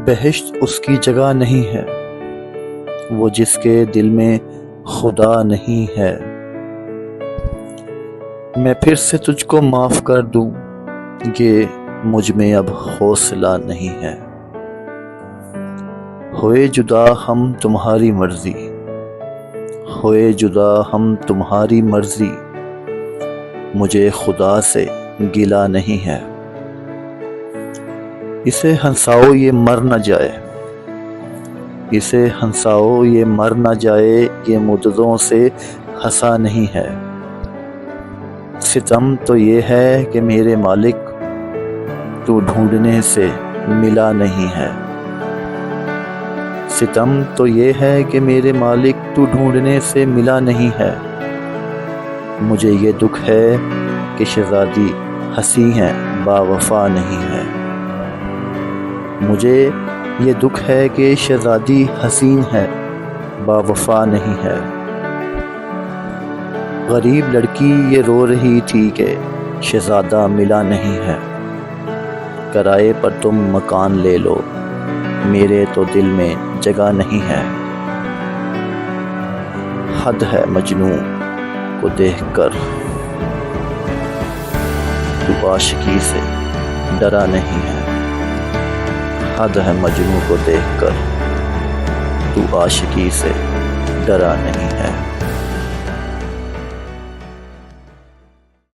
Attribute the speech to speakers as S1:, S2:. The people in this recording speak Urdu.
S1: بہشت اس کی جگہ نہیں ہے، وہ جس کے دل میں خدا نہیں ہے۔ میں پھر سے تجھ کو معاف کر دوں، یہ مجھ میں اب حوصلہ نہیں ہے۔ ہوئے جدا ہم تمہاری مرضی، ہوئے جدا ہم تمہاری مرضی، مجھے خدا سے گلہ نہیں ہے۔ اسے ہنساؤ یہ مر نہ جائے، اسے ہنساؤ یہ مر نہ جائے، یہ مددوں سے ہنسا نہیں ہے۔ ستم تو یہ ہے کہ میرے مالک تو ڈھونڈنے سے ملا نہیں ہے۔ ستم تو یہ ہے کہ میرے مالک تو ڈھونڈنے سے ملا نہیں ہے۔ مجھے یہ دکھ ہے کہ شہزادی ہنسی ہے با وفا نہیں ہے۔ مجھے یہ دکھ ہے کہ شہزادی حسین ہے با وفا نہیں ہے۔ غریب لڑکی یہ رو رہی تھی کہ شہزادہ ملا نہیں ہے۔ کرائے پر تم مکان لے لو، میرے تو دل میں جگہ نہیں ہے۔ حد ہے مجنوں کو دیکھ کر تو عاشقی سے ڈرا نہیں ہے۔ حد ہے مجنوں کو دیکھ کر تو عاشقی سے ڈرا نہیں ہے۔